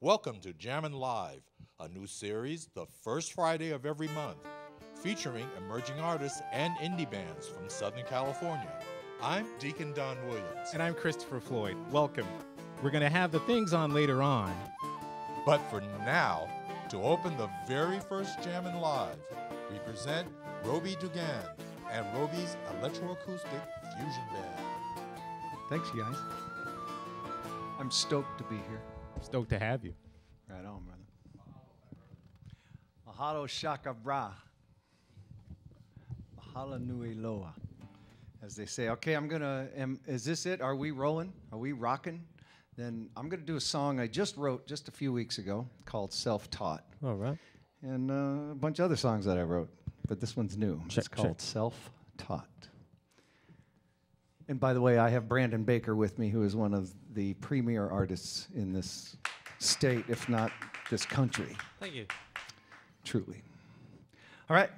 Welcome to Jammin' Live, a new series the first Friday of every month, featuring emerging artists and indie bands from Southern California. I'm Deacon Don Williams. And I'm Christopher Floyd. Welcome. We're going to have the things on later on. But for now, to open the very first Jammin' Live, we present Robi Duganne and Robi's Electro Acoustic Fusion Band. Thanks, you guys. I'm stoked to be here. Stoked to have you. Right on, brother. Mahalo shaka bra. Mahala nui loa. As they say. Okay, is this it? Are we rolling? Are we rocking? Then I'm going to do a song I just wrote just a few weeks ago called Self-Taught. All right. And a bunch of other songs that I wrote. But this one's new. It's called Self-Taught. And by the way, I have Brandon Baker with me, who is one of the premier artists in this state, if not this country. Thank you. Truly. All right.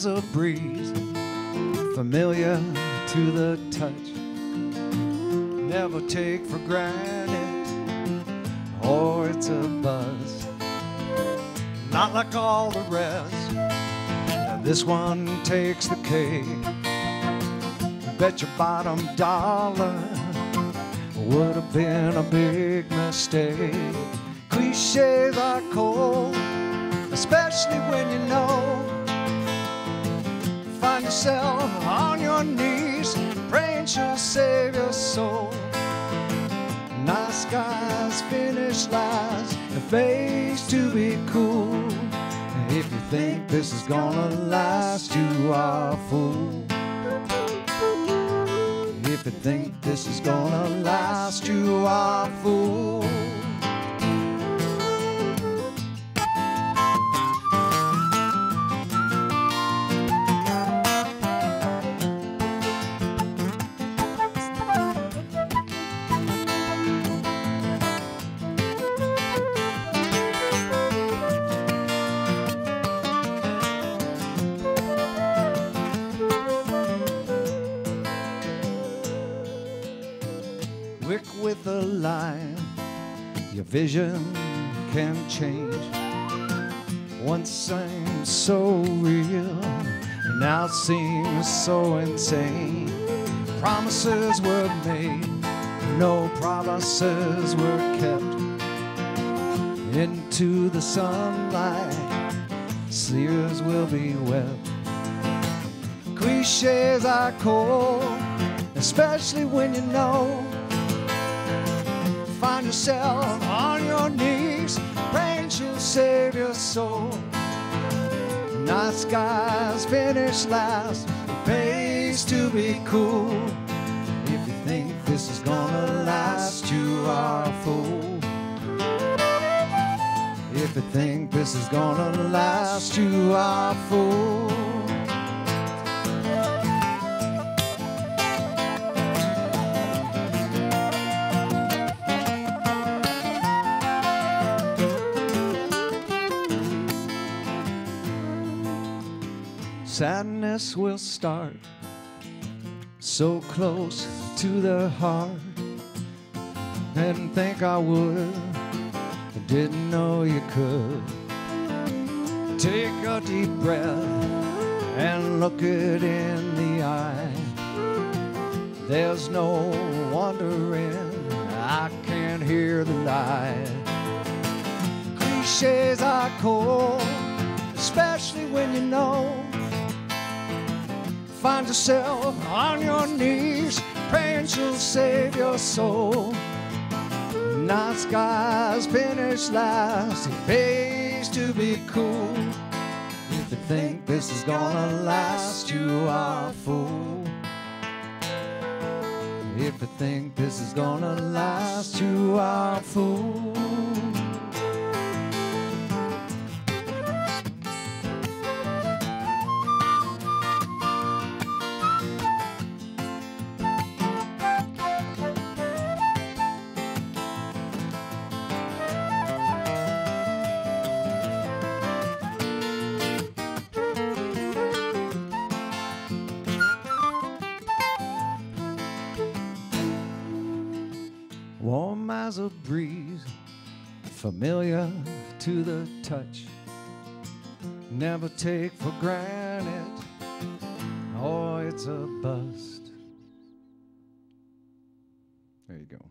A breeze, familiar to the touch, never take for granted, or it's a buzz, not like all the rest. Now this one takes the cake. Bet your bottom dollar would have been a big mistake. Cliches are cold, especially when you know. Find yourself on your knees, praying she'll save your soul. Nice guys finish last, the face to be cool. If you think this is gonna last, you are a fool. If you think this is gonna last, you are a fool. Quick with a line, your vision can change. Once seemed so real, and now seems so insane. Promises were made, no promises were kept. Into the sunlight, seers will be wept. Cliches are cold, especially when you know. Find yourself on your knees, praying she'll save your soul. Nice guys finish last, it pays to be cool. If you think this is gonna last, you are a fool. If you think this is gonna last, you are a fool. Sadness will start so close to the heart. Didn't think I would, didn't know you could. Take a deep breath and look it in the eye. There's no wondering, I can't hear the lie. Cliches are cold, especially when you know. Find yourself on your knees, praying she'll save your soul. Nice guys finish last, it pays to be cool. If you think this is gonna last, you are a fool. If you think this is gonna last, you are a fool. as a breeze, familiar to the touch. Never take for granted, oh, it's a bust. There you go.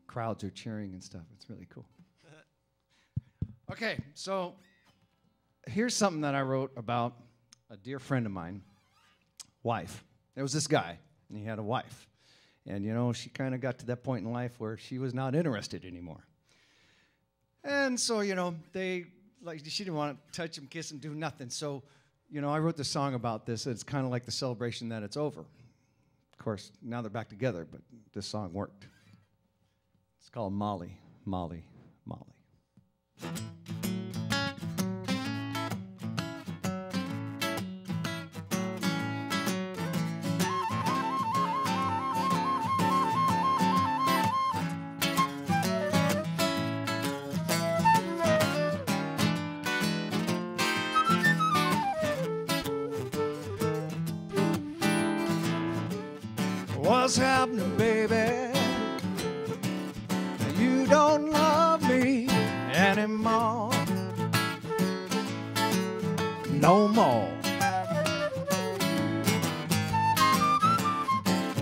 Crowds are cheering and stuff. It's really cool. Okay, so here's something that I wrote about a dear friend of mine, wife. There was this guy, and he had a wife. And, you know, she kind of got to that point in life where she was not interested anymore. And so, you know, she didn't want to touch him, kiss him, do nothing. So, you know, I wrote this song about this. It's kind of like the celebration that it's over. Of course, now they're back together, but this song worked. It's called Molly, Molly, Molly. What's happening, baby? You don't love me anymore. No more.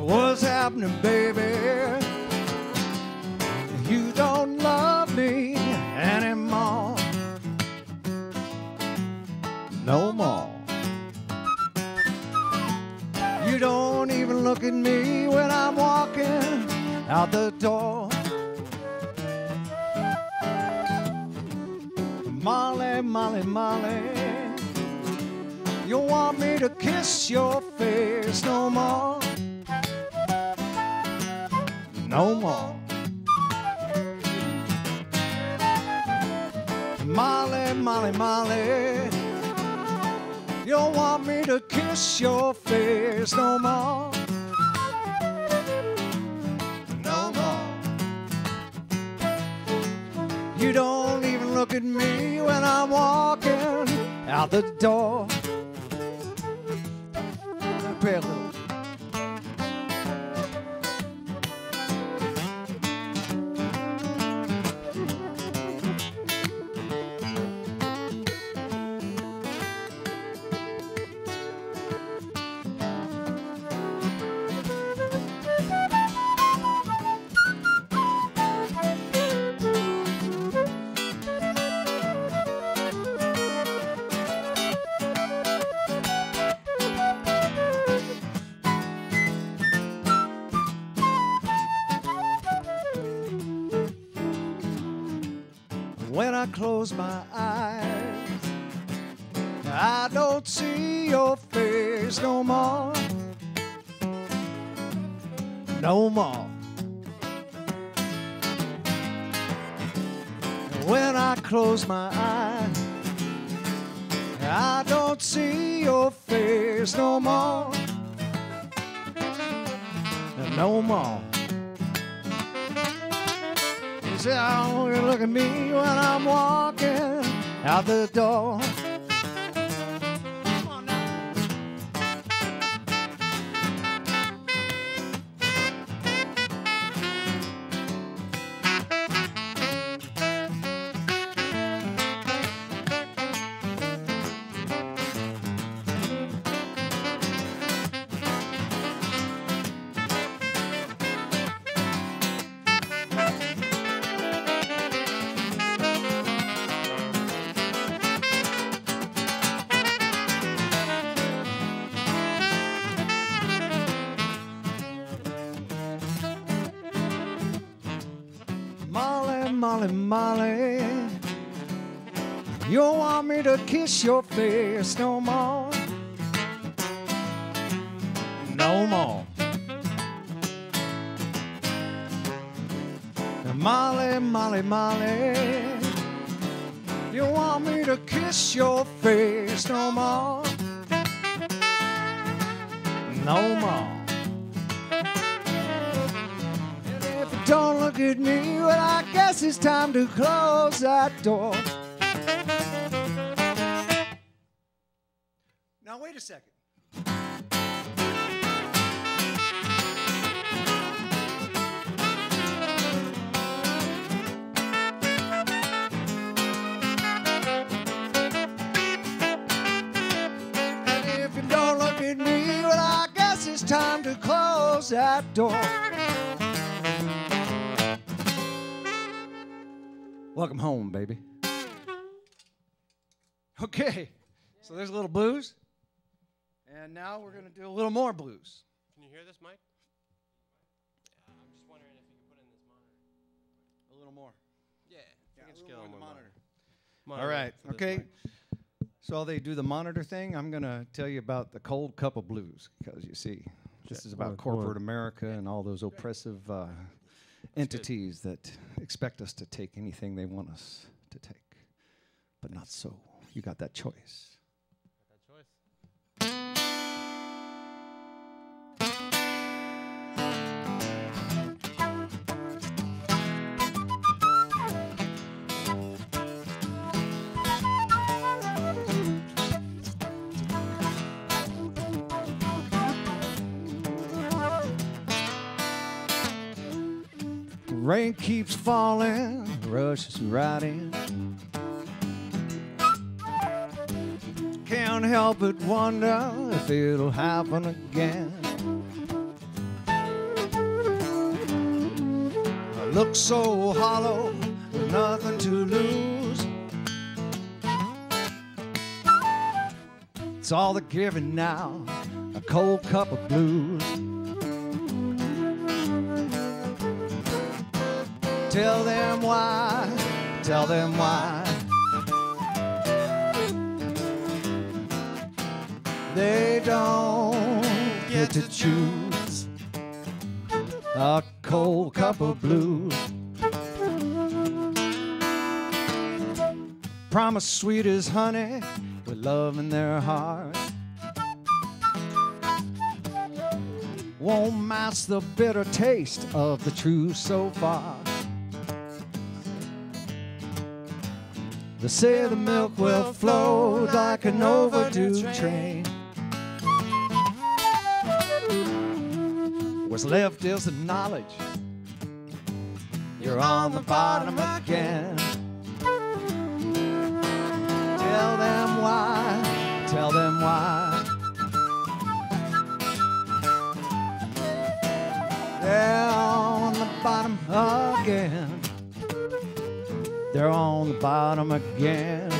What's happening, baby? You don't love me anymore. No more. You don't even look at me when I'm walking out the door. Molly, Molly, Molly, you want me to kiss your face no more. No more. Molly, Molly, Molly, you want me to kiss your face no more. No more. You don't even look at me when I'm walking out the door. Pray a little. When I close my eyes, I don't see your face no more. No more. When I close my eyes, I don't see your face no more. No more. You say, oh, you look at me when I'm walking out the door. Come on now. Molly, Molly, you want me to kiss your face no more. No more. Molly, Molly, Molly, you want me to kiss your face no more. No more. Don't look at me, well, I guess it's time to close that door. Now, wait a second. close that door. Welcome home, baby. Okay, so there's a little blues. And now we're going to do a little more blues. Can you hear this, Mike? I'm just wondering if you can put in this monitor. A little more. Yeah. Yeah, We can a scale little more on in the monitor. All right, for this okay. mic. So while they do the monitor thing, I'm going to tell you about the cold cup of blues, because you see, this is about corporate America and all those oppressive entities that expect us to take anything they want us to take. But not so. You got that choice. That choice. Rain keeps falling, rushes right in. Can't help but wonder if it'll happen again. I look so hollow, with nothing to lose. It's all the giving now, a cold cup of blues. Tell them why, tell them why. They don't get to choose a cold cup of blues. Promise sweet as honey with love in their heart. Won't match the bitter taste of the truth so far. They say the milk will flow like an overdue train. What's left is the knowledge you're on the bottom again. Tell them why, tell them why. They're on the bottom again. They're on the bottom again.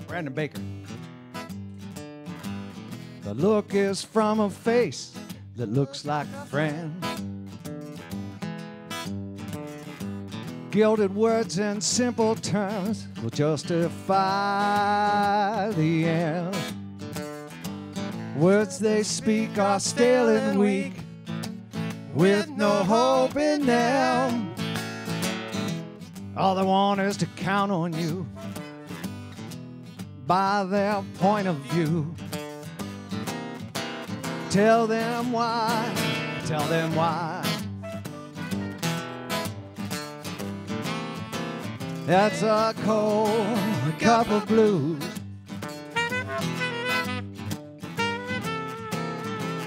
Brandon Baker. The look is from a face that looks like a friend. Gilded words and simple terms will justify the end. Words they speak are stale and weak, with no hope in them. All they want is to count on you by their point of view. Tell them why, tell them why. That's a cold cup of blues.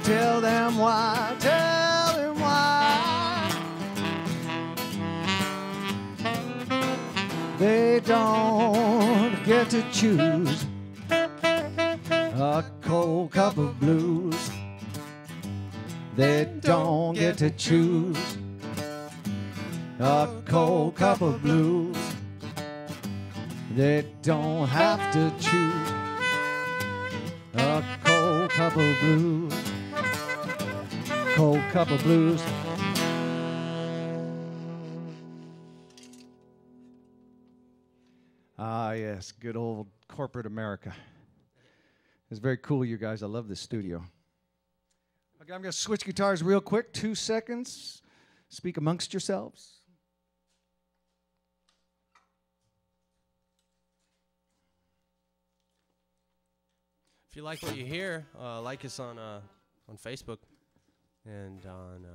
Tell them why, tell them why. They don't get to choose a cold cup of blues. They don't get to choose a cold cup of blues. They don't have to choose a cold cup of blues. Cold cup of blues. Ah, yes, good old corporate America. It's very cool, you guys. I love this studio. Okay, I'm going to switch guitars real quick. 2 seconds. Speak amongst yourselves. If you like what you hear, like us on Facebook and on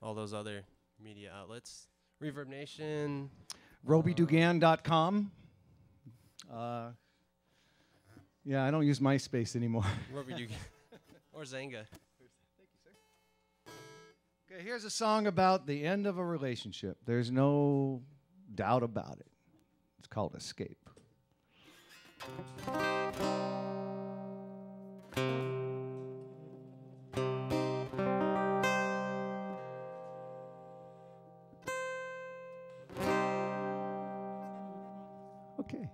all those other media outlets. Reverb Nation. RobiDuganne.com. Yeah, I don't use MySpace anymore. Robi Duganne. Or Zanga. Okay, here's a song about the end of a relationship. There's no doubt about it. It's called Escape. Okay.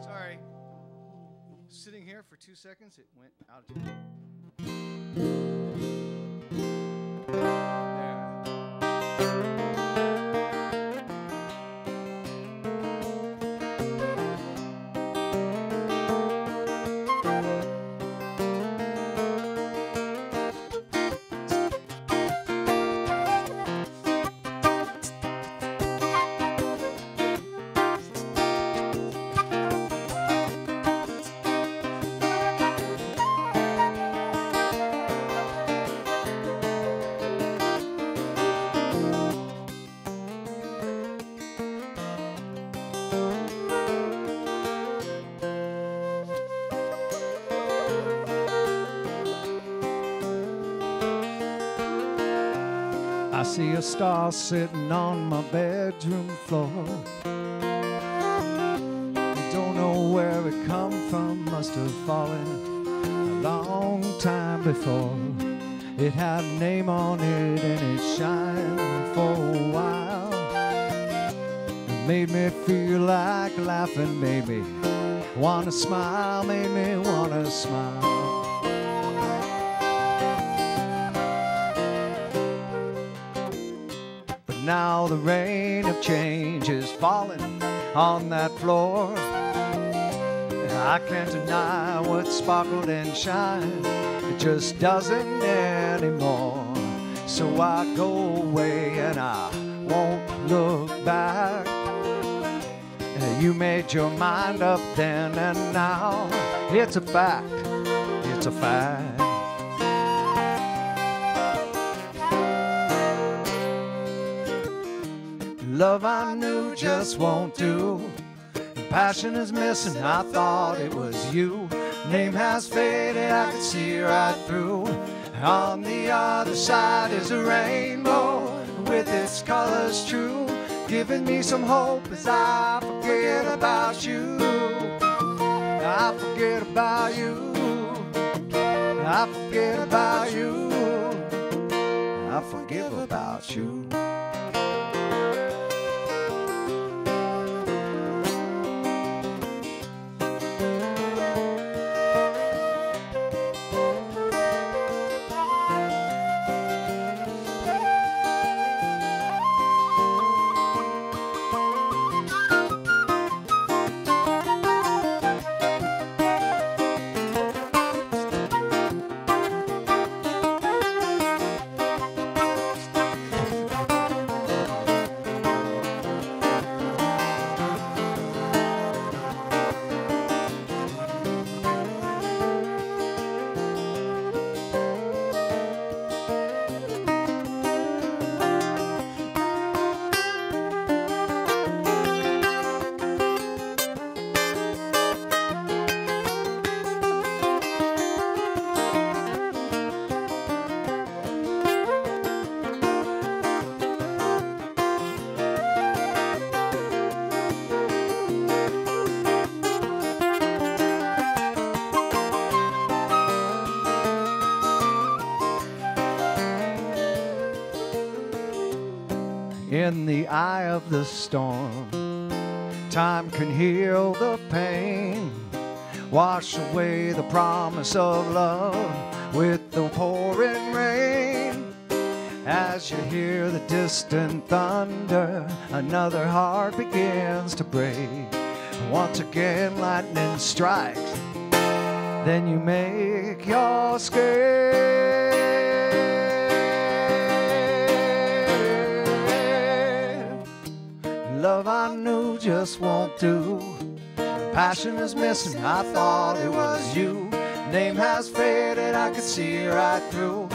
Sorry. Sitting here for 2 seconds, it went out. I see a star sitting on my bedroom floor. I don't know where it come from, must have fallen a long time before. It had a name on it and it shined for a while. It made me feel like laughing, made me wanna smile, made me wanna smile. Now the rain of change is falling on that floor. I can't deny what sparkled and shined. It just doesn't anymore. So I go away and I won't look back. You made your mind up then and now. It's a fact. It's a fact. Love I knew just won't do. Passion is missing, I thought it was you. Name has faded, I can see right through. On the other side is a rainbow with its colors true, giving me some hope as I forget about you. I forget about you. I forget about you. I forgive about you. In the eye of the storm, time can heal the pain, wash away the promise of love with the pouring rain. As you hear the distant thunder, another heart begins to break. Once again lightning strikes, then you make your escape. Love I knew just won't do. Passion is missing, I thought it was you. Name has faded, I could see right through.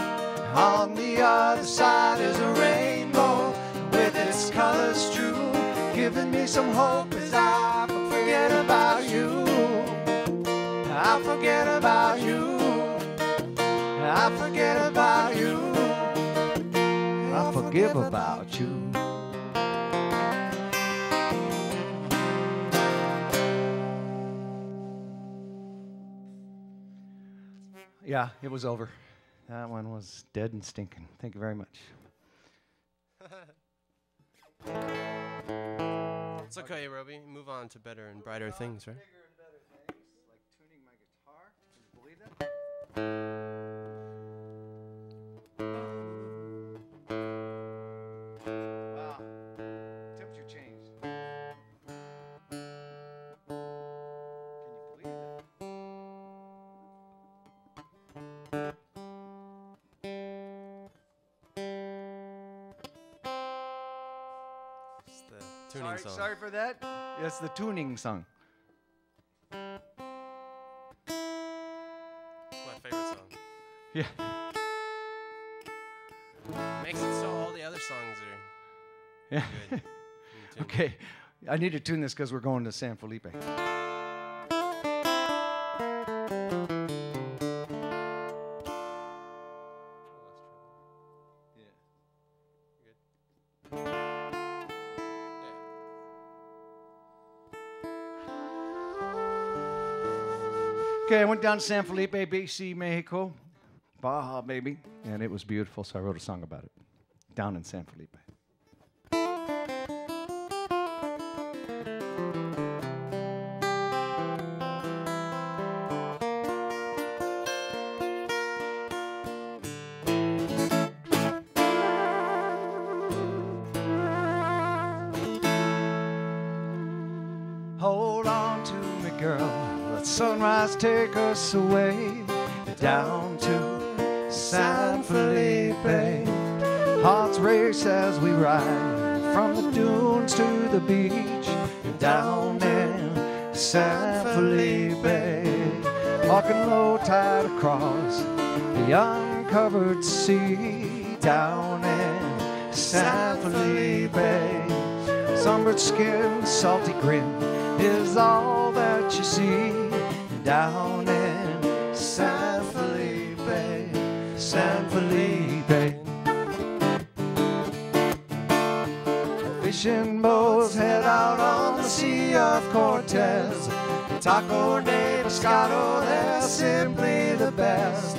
On the other side is a rainbow with its colors true, giving me some hope as I forget about you. I forget about you. I forget about you. I forgive about you. Yeah, it was over. That one was dead and stinking. Thank you very much. It's okay, Robi. Move on to better and brighter things, right? Bigger and better things, like tuning my guitar. Can you believe that? Wow. Temperature changed. Can you believe it? It's the tuning song. Sorry for that. It's the tuning song. It's my favorite song. Yeah. Makes it so all the other songs are Yeah. good. in tune. Okay. I need to tune this because we're going to San Felipe. Okay, I went down to San Felipe, BC, Mexico, Baja, baby, and it was beautiful, so I wrote a song about it, down in San Felipe. Hold on to me, girl. Let sunrise take us away down to San Felipe. Hearts race as we ride from the dunes to the beach down in San Felipe. Walking low tide across the uncovered sea down in San Felipe. Sunburned skin, salty grin is all that you see down in San Felipe, San Felipe. Fishing boats head out on the Sea of Cortez. Taco de pescado, they're simply the best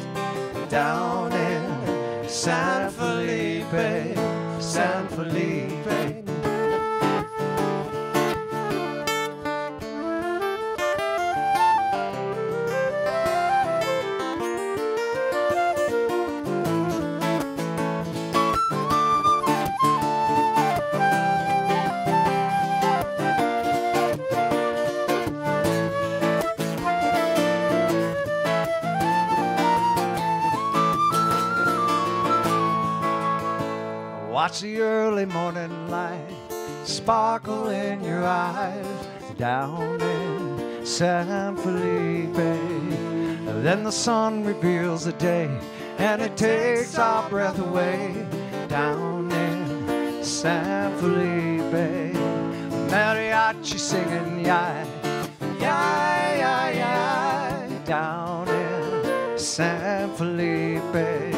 down in San Felipe, San Felipe. Watch the early morning light sparkle in your eyes down in San Felipe. Then the sun reveals the day and it takes our breath away down in San Felipe. Mariachi singing yay, yay, yay, yay, down in San Felipe.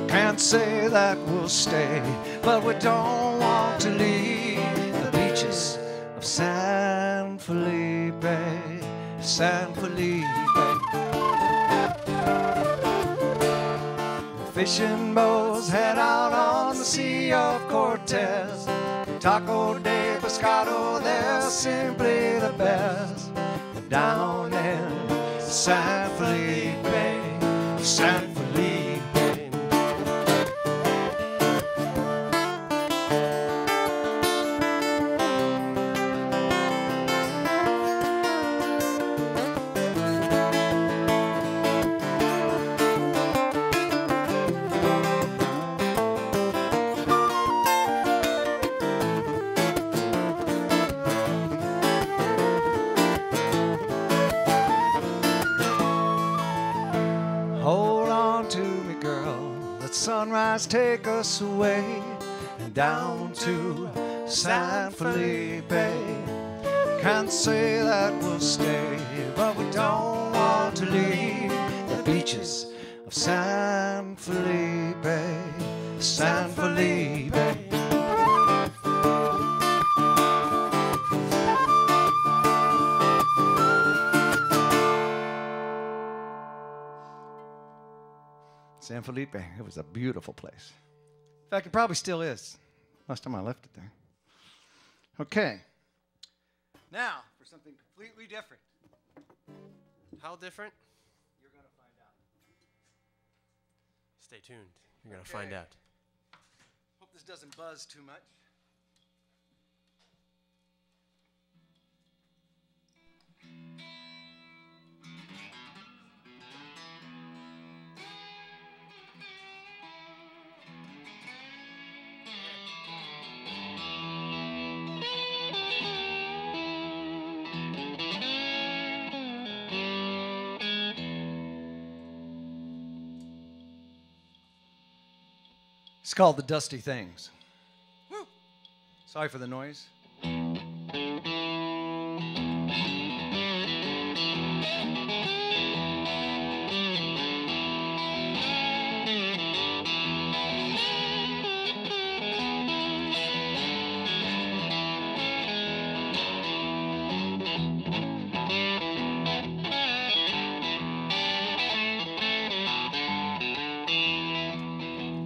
Can't say that we'll stay, but we don't want to leave the beaches of San Felipe, San Felipe. Fishing boats head out on the Sea of Cortez. Taco de pescado, they're simply the best down in San Felipe, San Felipe. sunrise take us away and down to San Felipe. Can't say that we'll stay, but we don't want to leave the beaches of San Felipe, San Felipe. San Felipe, it was a beautiful place. In fact, it probably still is. Last time I left it there. Okay. Now, for something completely different. How different? You're going to find out. Stay tuned. You're going to find out. Hope this doesn't buzz too much. It's called The Dusty Things. Woo. Sorry for the noise.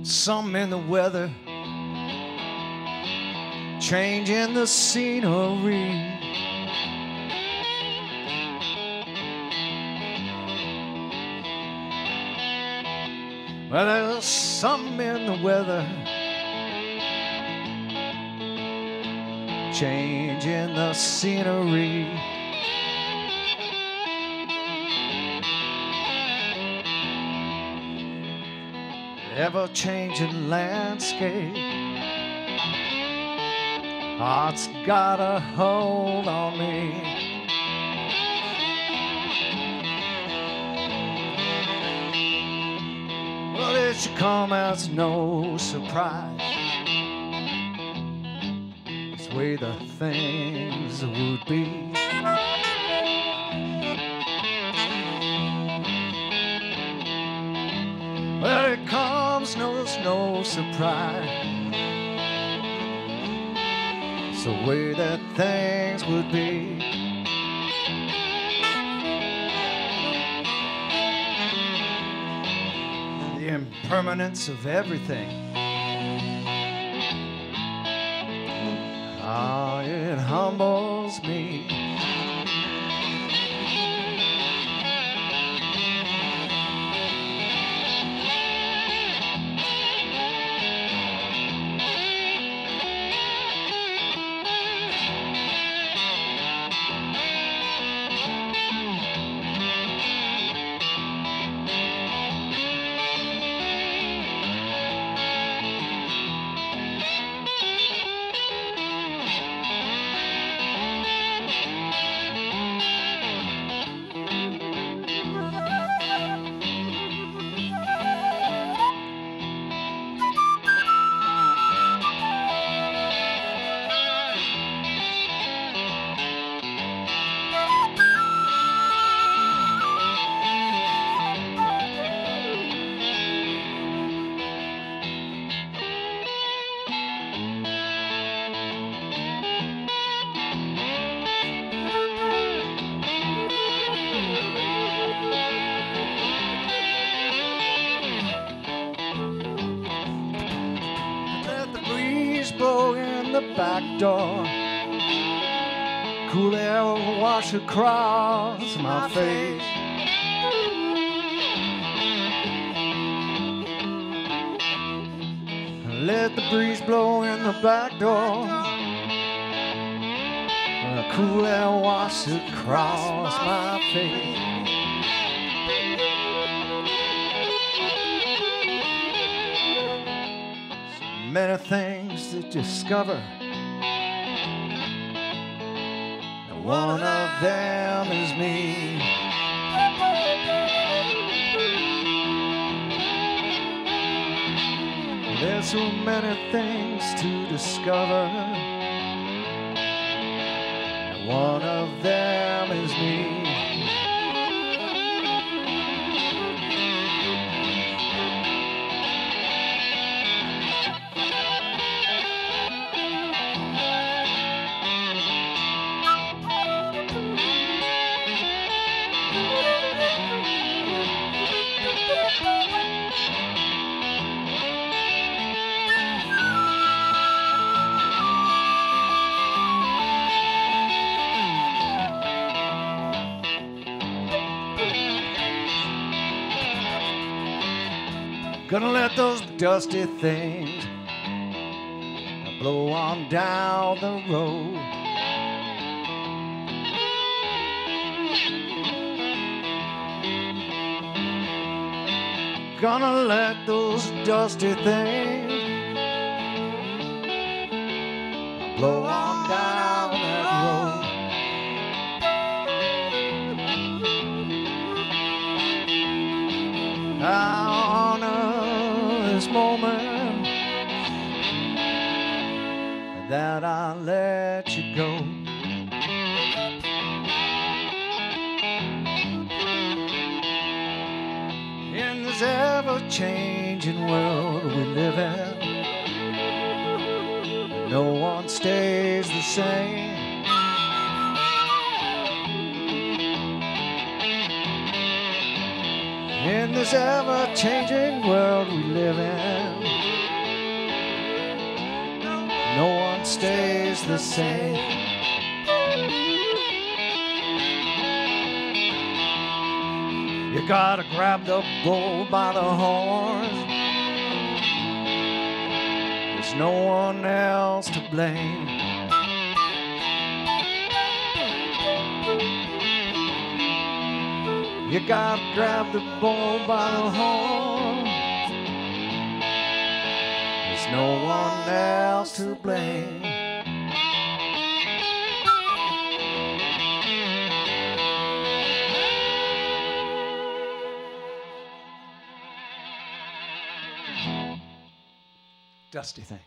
Some in the weather, changing the scenery. Well, there's some in the weather, changing the scenery. Ever-changing landscape, heart's got a hold on me. Well, it should come as no surprise. It's the way the things would be. Well, it comes no surprise. It's the way that things would be. The impermanence of everything. Ah, it humbles me. Blow in the back door, cool air will wash across my face. Let the breeze blow in the back door, cool air wash across my face. Many things to discover, and one of them is me. There's so many things to discover. And one of them is me. Gonna let those dusty things blow on down the road. Gonna let those dusty things blow on down that road. I honor this moment that I let you go. In this ever-changing world we live in, no one stays the same. In this ever-changing world we live in, no one stays the same. You gotta grab the bull by the horns. There's no one else to blame. You gotta grab the bull by the horn. There's no one else to blame. Dusty thing.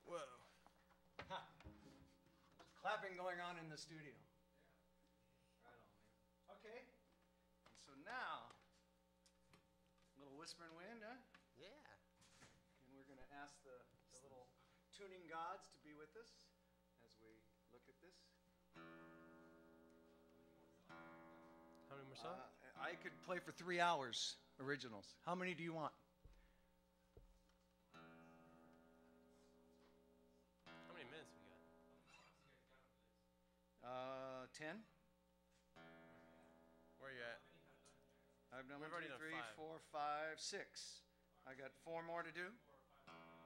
Whoa. Clapping going on in the studio. Okay, so now, a little whispering wind, huh? Yeah. And we're going to ask the little tuning gods to be with us as we look at this. How many more songs? I could play for 3 hours, originals. How many do you want? How many minutes we got? 10. Where are you at? I've done We've 1, already 2, done 3, five. 4, 5, 6. I got 4 more to do.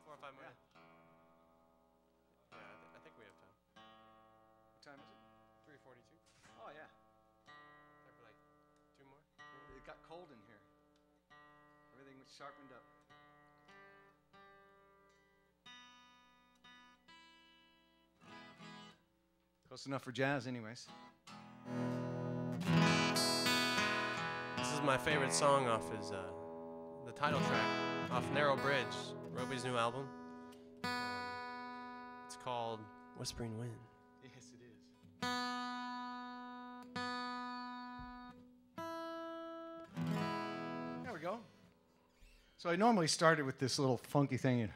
4 or 5 more. Yeah. Yeah, I think we have time. What time is it? 3:42. Oh, yeah. Time for like 2 more. It got cold in here. Everything was sharpened up. Close enough for jazz, anyways. This is my favorite song off his the title track off Narrow Bridge, Robi's new album. It's called Whispering Wind. Yes, it is. There we go. So I normally started with this little funky thing.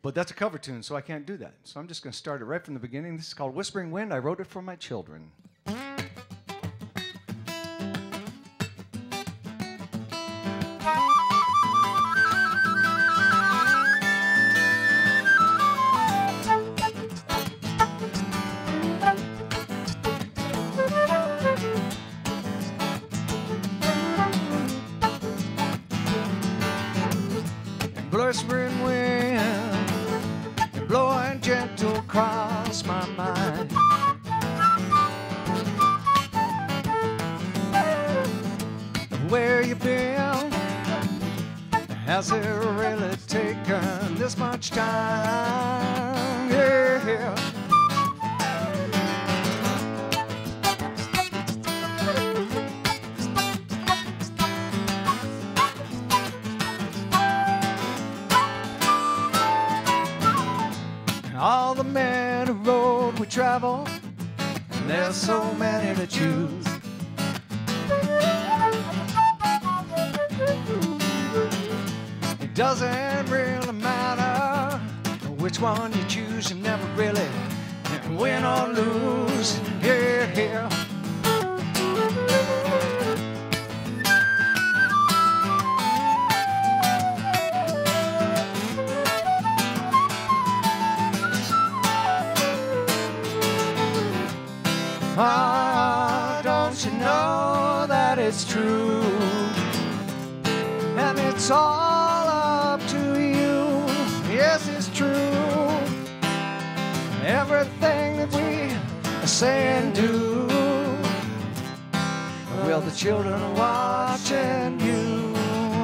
But that's a cover tune, so I can't do that. So I'm just going to start it right from the beginning. This is called Whispering Wind. I wrote it for my children. Whispering wind, blowing gentle across my mind. Where you been? Has it really taken this much time? Yeah. all the men who road we travel, and there's so many to choose. It doesn't really matter which one you choose, you never really win or lose. Yeah, yeah. Ah, don't you know that it's true? And it's all up to you. Yes, it's true. Everything that we say and do, well, the children are watching you.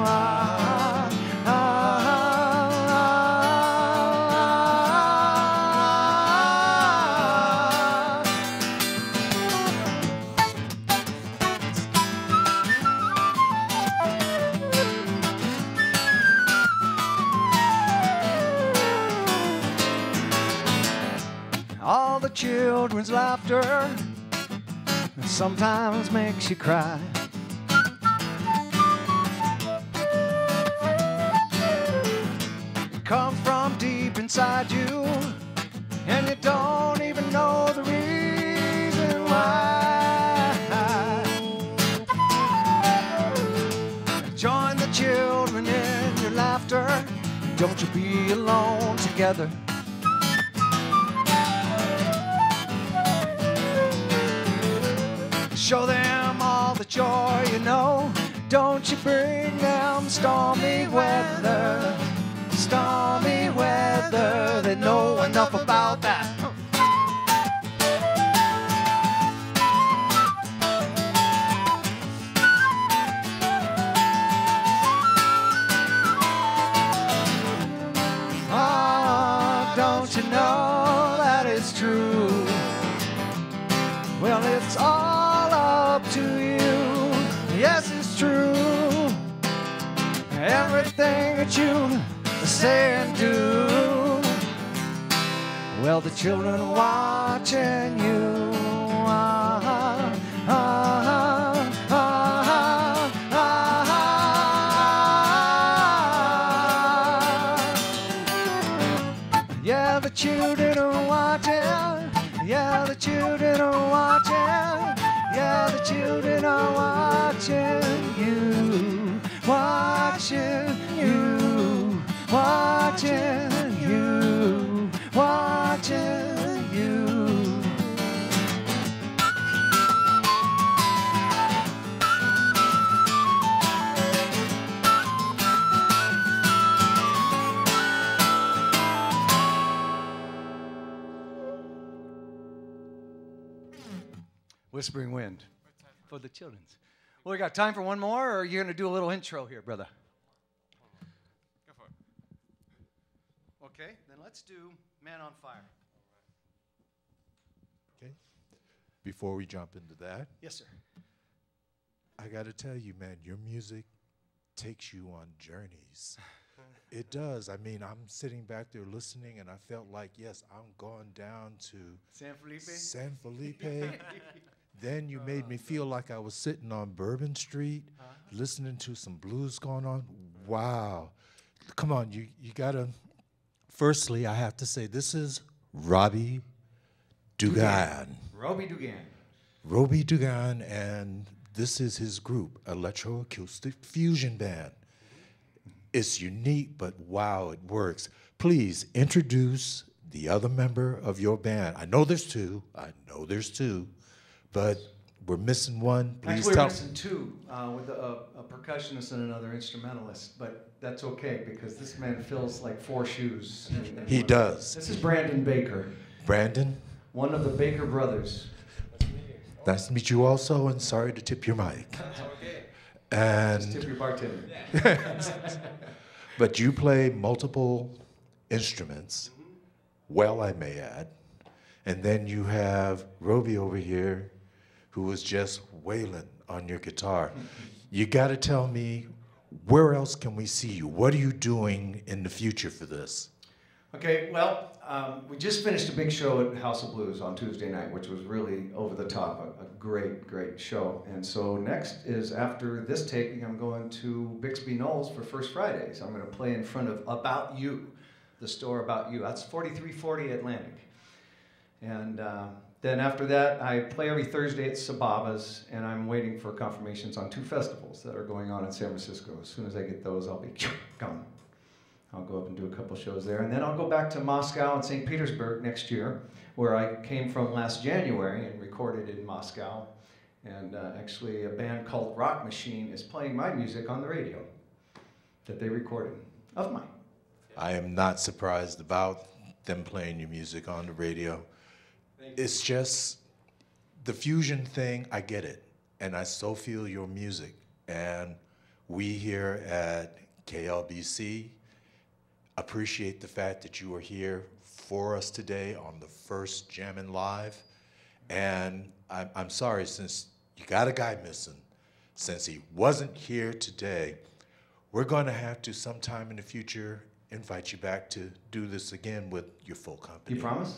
Ah, ah, ah. All the children's laughter sometimes makes you cry. It comes from deep inside you, and you don't even know the reason why. Join the children in your laughter. Don't you be alone together. Show them all the joy you know. Don't you bring them stormy weather. Stormy weather. They know enough about that. Ah, don't you know that it's true? Well, it's all up to you. Yes, it's true. Everything that you say and do, well, the children are watching you. Ah, ah, ah, ah, ah. Yeah, the children are watching. Yeah, the children are watching. Yeah, the children are watching you, watching you, watching you, watching you. Whispering Wind for the children's. Well, we got time for one more, or are you going to do a little intro here, brother? Go for it. Okay, then let's do Man on Fire. Okay. Before we jump into that, Yes, sir. I got to tell you, man, your music takes you on journeys. It does. I mean, I'm sitting back there listening, and I felt like, yes, I'm going down to San Felipe? San Felipe. Then you made me feel like I was sitting on Bourbon Street, listening to some blues going on. Wow. Come on, you got to. Firstly, I have to say, this is Robi Duganne. Robi Duganne. Robi Duganne, and this is his group, Electro Acoustic Fusion Band. It's unique, but wow, it works. Please introduce the other member of your band. I know there's two, but we're missing one. Please Actually, tell. we're missing two, with a percussionist and another instrumentalist, but that's okay because this man fills like four shoes. He does. This is Brandon Baker, Brandon, one of the Baker brothers. nice to meet you also, and sorry to tip your mic. Okay. Just tip And your bartender. but you play multiple instruments, well, I may add. And then you have Robi over here, who was just wailing on your guitar. You got to tell me, where else can we see you? What are you doing in the future for this? Okay, well, we just finished a big show at House of Blues on Tuesday night, which was really over the top, a great, great show. And so next is, after this taping, I'm going to Bixby Knolls for First Fridays. I'm going to play in front of About You, the store About You. That's 4340 Atlantic. And then after that, I play every Thursday at Sababa's, and I'm waiting for confirmations on 2 festivals that are going on in San Francisco. As soon as I get those, I'll be gone. I'll go up and do a couple shows there. And then I'll go back to Moscow and St. Petersburg next year, where I came from last January and recorded in Moscow. And actually, a band called Rock Machine is playing my music on the radio that they recorded of mine. I am not surprised about them playing your music on the radio. It's just the fusion thing, I get it. And I so feel your music. And we here at KLBC appreciate the fact that you are here for us today on the first Jammin' Live. And I'm sorry, since you got a guy missing, since he wasn't here today, we're going to have to sometime in the future invite you back to do this again with your full company. You promise?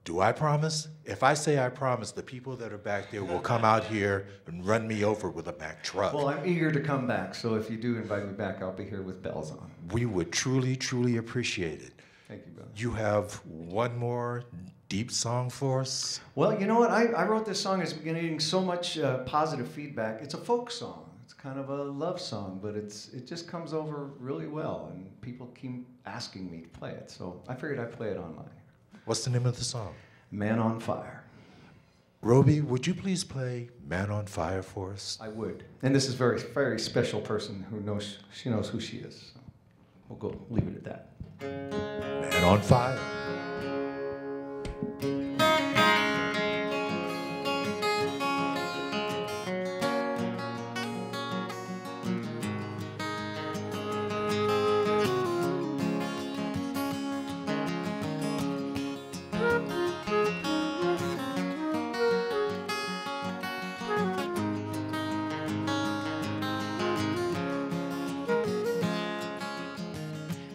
Do I promise? If I say I promise, the people that are back there will come out here and run me over with a Mack truck. Well, I'm eager to come back, so if you do invite me back, I'll be here with bells on. We would truly, truly appreciate it. Thank you, brother. You have one more deep song for us? Well, you know what? I wrote this song. It's been getting so much positive feedback. It's a folk song. It's kind of a love song, but it just comes over really well, and people keep asking me to play it. So I figured I'd play it online. What's the name of the song? Man on Fire. Robi, would you please play Man on Fire for us? I would. And this is a very, very special person who knows, she knows who she is. So we'll go leave it at that. Man on Fire.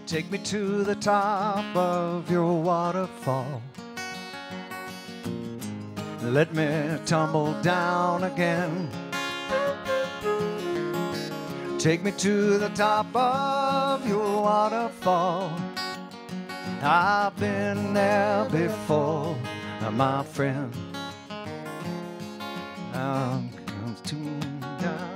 Take me to the top of your waterfall. Let me tumble down again. Take me to the top of your waterfall. I've been there before, my friend. Now comes to down.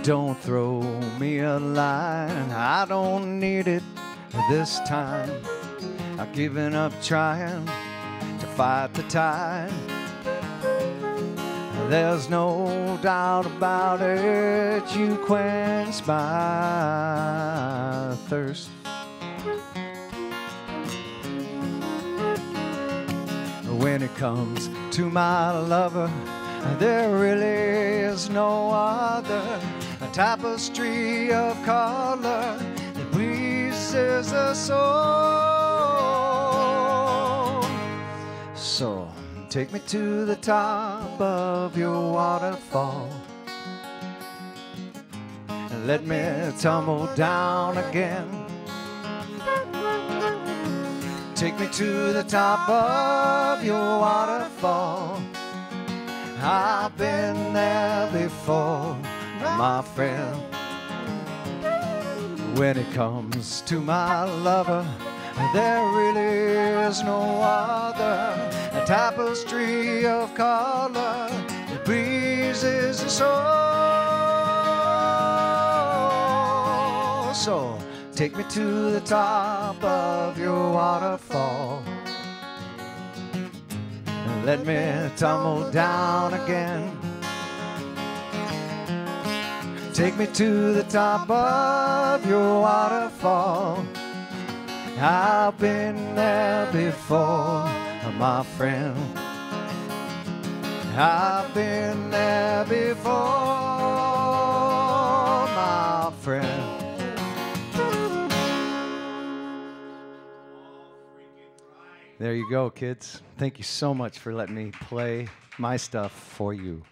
Don't throw me a line, I don't need it this time. I've given up trying to fight the tide. There's no doubt about it, you quench my thirst. When it comes to my lover, there really is no other. A tapestry of color that breezes the soul. So take me to the top of your waterfall and let me tumble down again. Take me to the top of your waterfall. I've been there before, my friend. When it comes to my lover, there really is no other. A tapestry of color that breezes the soul. So take me to the top of your waterfall and let me tumble down again. Take me to the top of your waterfall. I've been there before, my friend. I've been there before. my friend. There you go, kids. Thank you so much for letting me play my stuff for you.